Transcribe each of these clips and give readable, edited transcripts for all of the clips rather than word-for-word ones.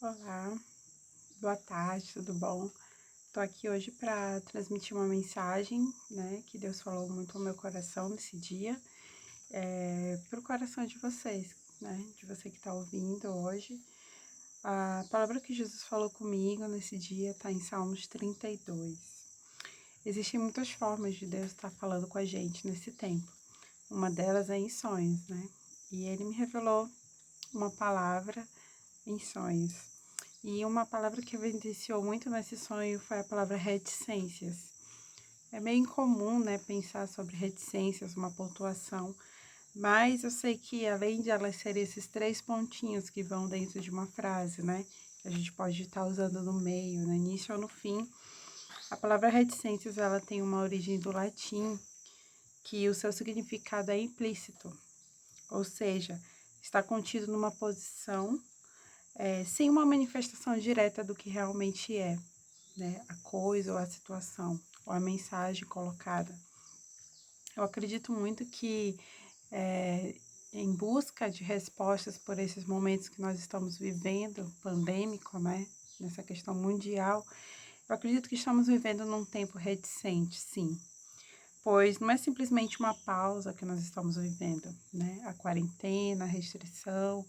Olá, boa tarde, tudo bom? Tô aqui hoje para transmitir uma mensagem, né, que Deus falou muito ao meu coração nesse dia, pro coração de vocês, né, de você que tá ouvindo hoje. A palavra que Jesus falou comigo nesse dia tá em Salmos 32. Existem muitas formas de Deus estar falando com a gente nesse tempo. Uma delas é em sonhos, né? E ele me revelou uma palavra em sonhos. E uma palavra que evidenciou muito nesse sonho foi a palavra reticências. É meio incomum, né, pensar sobre reticências, uma pontuação, mas eu sei que além de elas serem esses três pontinhos que vão dentro de uma frase, né, que a gente pode estar usando no meio, no início ou no fim, a palavra reticências ela tem uma origem do latim, que o seu significado é implícito, ou seja, está contido numa posição sem uma manifestação direta do que realmente é, né, a coisa ou a situação, ou a mensagem colocada. Eu acredito muito que em busca de respostas por esses momentos que nós estamos vivendo, pandêmico, né, nessa questão mundial, eu acredito que estamos vivendo num tempo reticente, sim, pois não é simplesmente uma pausa que nós estamos vivendo, né? A quarentena, a restrição,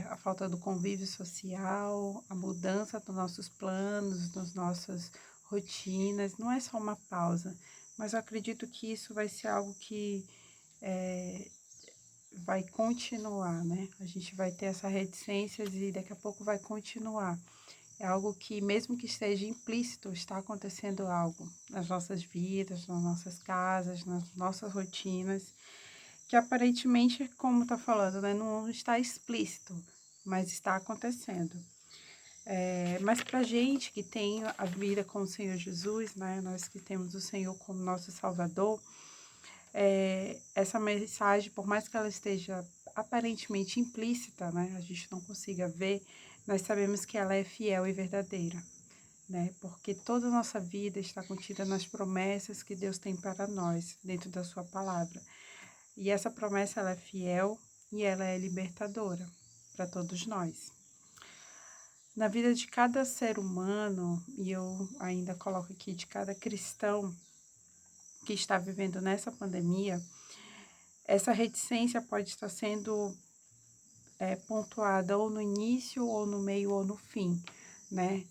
a falta do convívio social, a mudança dos nossos planos, das nossas rotinas, não é só uma pausa, mas eu acredito que isso vai ser algo que vai continuar, né? A gente vai ter essa reticência e daqui a pouco vai continuar. É algo que, mesmo que esteja implícito, está acontecendo algo nas nossas vidas, nas nossas casas, nas nossas rotinas, que aparentemente, como está falando, né, não está explícito, mas está acontecendo. Mas para a gente que tem a vida com o Senhor Jesus, né, nós que temos o Senhor como nosso Salvador, essa mensagem, por mais que ela esteja aparentemente implícita, né, a gente não consiga ver, nós sabemos que ela é fiel e verdadeira, né? Porque toda a nossa vida está contida nas promessas que Deus tem para nós, dentro da sua palavra. E essa promessa ela é fiel e ela é libertadora para todos nós. Na vida de cada ser humano, e eu ainda coloco aqui de cada cristão que está vivendo nessa pandemia, essa reticência pode estar sendo pontuada ou no início, ou no meio, ou no fim, né?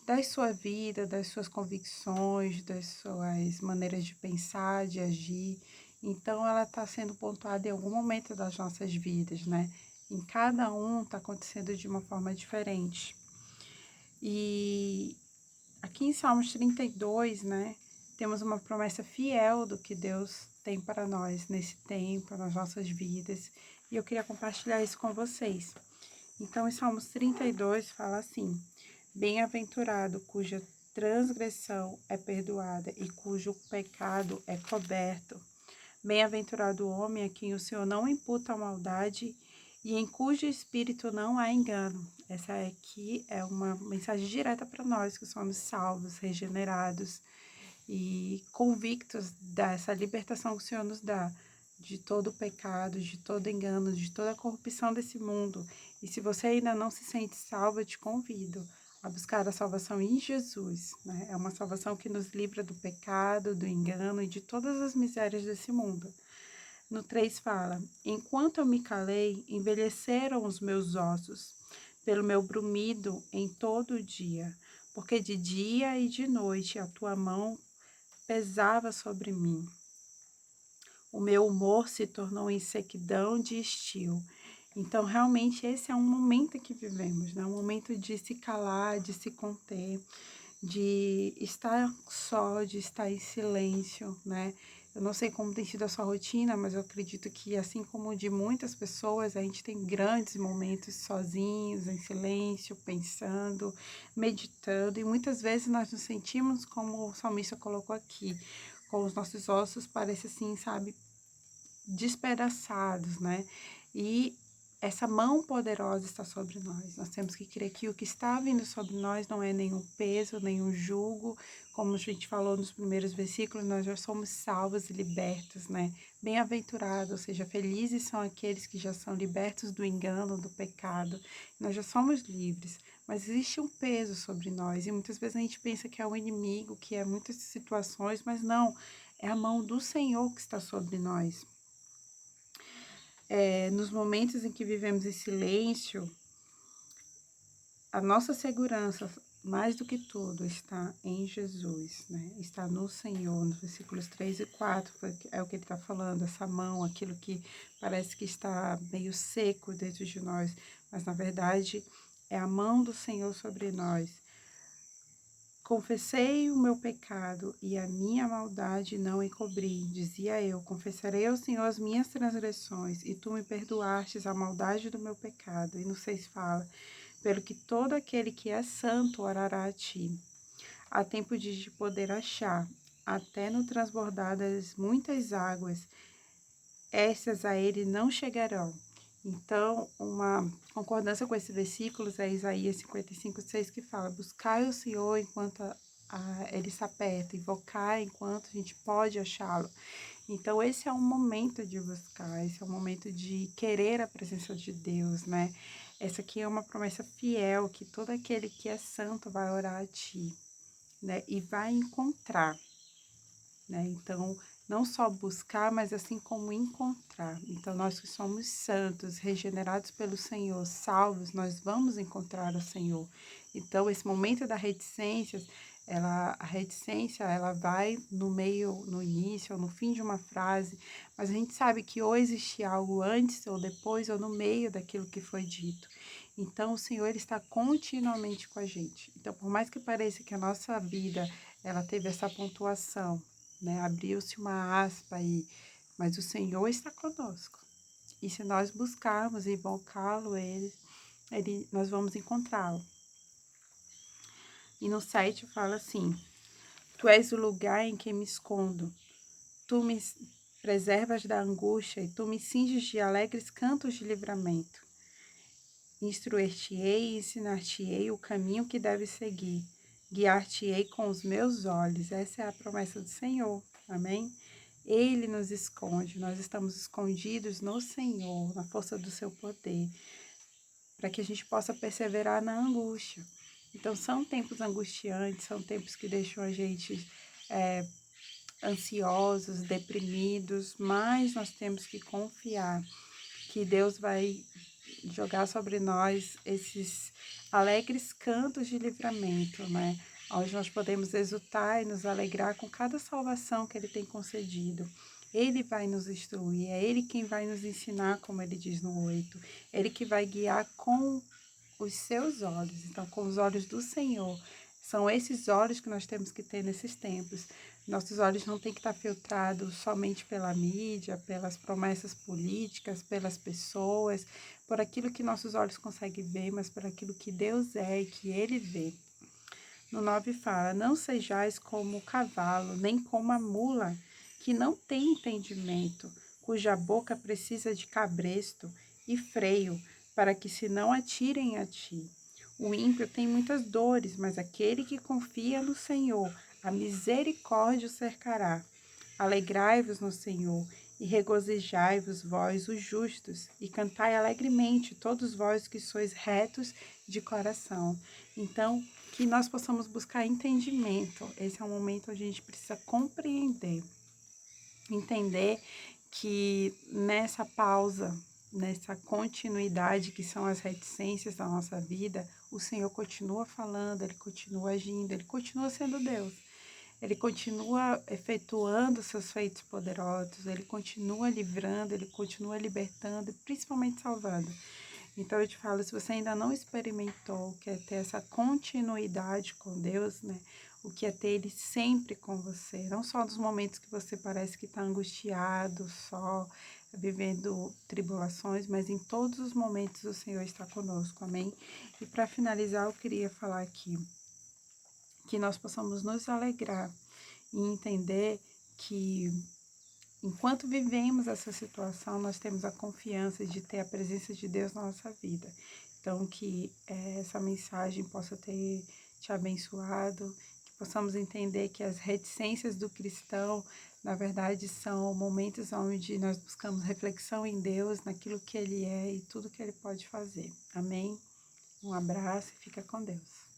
Da sua vida, das suas convicções, das suas maneiras de pensar, de agir. Então, ela está sendo pontuada em algum momento das nossas vidas, né? Em cada um está acontecendo de uma forma diferente. E aqui em Salmos 32, né, temos uma promessa fiel do que Deus tem para nós nesse tempo, nas nossas vidas. E eu queria compartilhar isso com vocês. Então, em Salmos 32 fala assim: Bem-aventurado cuja transgressão é perdoada e cujo pecado é coberto. Bem-aventurado o homem a quem o Senhor não imputa a maldade e em cujo espírito não há engano. Essa aqui é uma mensagem direta para nós que somos salvos, regenerados e convictos dessa libertação que o Senhor nos dá de todo o pecado, de todo engano, de toda a corrupção desse mundo. E se você ainda não se sente salvo, eu te convido a buscar a salvação em Jesus, né? É uma salvação que nos livra do pecado, do engano e de todas as misérias desse mundo. No 3 fala: Enquanto eu me calei, envelheceram os meus ossos, pelo meu brumido em todo o dia, porque de dia e de noite a tua mão pesava sobre mim. O meu humor se tornou em sequidão de estio. Então, realmente, esse é um momento que vivemos, né? Um momento de se calar, de se conter, de estar só, de estar em silêncio, né? Eu não sei como tem sido a sua rotina, mas eu acredito que, assim como de muitas pessoas, a gente tem grandes momentos sozinhos, em silêncio, pensando, meditando, e muitas vezes nós nos sentimos, como o salmista colocou aqui, com os nossos ossos, parece assim, sabe, despedaçados, né? E essa mão poderosa está sobre nós. Nós temos que crer que o que está vindo sobre nós não é nenhum peso, nenhum jugo. Como a gente falou nos primeiros versículos, nós já somos salvos e libertos, né? Bem-aventurado, ou seja, felizes são aqueles que já são libertos do engano, do pecado. Nós já somos livres, mas existe um peso sobre nós e muitas vezes a gente pensa que é o inimigo, que é muitas situações, mas não, é a mão do Senhor que está sobre nós. Nos momentos em que vivemos em silêncio, a nossa segurança, mais do que tudo, está em Jesus, né? Está no Senhor, nos versículos 3 e 4, é o que ele está falando, essa mão, aquilo que parece que está meio seco dentro de nós, mas na verdade é a mão do Senhor sobre nós. Confessei o meu pecado e a minha maldade não encobri, dizia eu, confessarei ao Senhor as minhas transgressões, e tu me perdoastes a maldade do meu pecado. E no 6 fala, pelo que todo aquele que é santo orará a ti. Há tempo de te poder achar, até no transbordar das muitas águas, essas a ele não chegarão. Então, uma concordância com esses versículos é Isaías 55:6 que fala, buscai o Senhor enquanto ele está perto, invocar enquanto a gente pode achá-lo. Então, esse é um momento de buscar, esse é um momento de querer a presença de Deus, né? Essa aqui é uma promessa fiel, que todo aquele que é santo vai orar a ti, né? E vai encontrar, né? Então, não só buscar, mas assim como encontrar. Então, nós que somos santos, regenerados pelo Senhor, salvos, nós vamos encontrar o Senhor. Então, esse momento da reticência, a reticência, ela vai no meio, no início ou no fim de uma frase, mas a gente sabe que ou existe algo antes ou depois ou no meio daquilo que foi dito. Então, o Senhor ele está continuamente com a gente. Então, por mais que pareça que a nossa vida, ela teve essa pontuação, né? Abriu-se uma aspa aí, mas o Senhor está conosco. E se nós buscarmos e invocá-lo, nós vamos encontrá-lo. E no 7 fala assim, tu és o lugar em que me escondo, tu me preservas da angústia e tu me cinges de alegres cantos de livramento. Instruir-te-ei e ensinar-te-ei o caminho que deves seguir. Guiar-te-ei com os meus olhos. Essa é a promessa do Senhor. Amém? Ele nos esconde. Nós estamos escondidos no Senhor, na força do seu poder, para que a gente possa perseverar na angústia. Então, são tempos angustiantes, são tempos que deixam a gente ansiosos, deprimidos, mas nós temos que confiar que Deus vai jogar sobre nós esses alegres cantos de livramento, né? Onde nós podemos exultar e nos alegrar com cada salvação que Ele tem concedido. Ele vai nos instruir, é Ele quem vai nos ensinar, como Ele diz no 8. Ele que vai guiar com os seus olhos, então com os olhos do Senhor. São esses olhos que nós temos que ter nesses tempos. Nossos olhos não têm que estar filtrados somente pela mídia, pelas promessas políticas, pelas pessoas, por aquilo que nossos olhos conseguem ver, mas por aquilo que Deus é e que Ele vê. No 9 fala, não sejais como o cavalo, nem como a mula, que não tem entendimento, cuja boca precisa de cabresto e freio, para que se não atirem a ti. O ímpio tem muitas dores, mas aquele que confia no Senhor, a misericórdia o cercará. Alegrai-vos no Senhor e regozijai-vos, vós, os justos, e cantai alegremente, todos vós que sois retos de coração. Então, que nós possamos buscar entendimento. Esse é um momento onde a gente precisa compreender, entender que nessa pausa, nessa continuidade que são as reticências da nossa vida, o Senhor continua falando, Ele continua agindo, Ele continua sendo Deus. Ele continua efetuando seus feitos poderosos, Ele continua livrando, Ele continua libertando e principalmente salvando. Então eu te falo, se você ainda não experimentou, quer ter essa continuidade com Deus, né? O que é ter Ele sempre com você, não só nos momentos que você parece que está angustiado, só vivendo tribulações, mas em todos os momentos o Senhor está conosco, amém? E para finalizar, eu queria falar aqui que nós possamos nos alegrar e entender que enquanto vivemos essa situação, nós temos a confiança de ter a presença de Deus na nossa vida. Então, que essa mensagem possa ter te abençoado, que possamos entender que as reticências do cristão, na verdade, são momentos onde nós buscamos reflexão em Deus, naquilo que Ele é e tudo que Ele pode fazer. Amém? Um abraço e fica com Deus.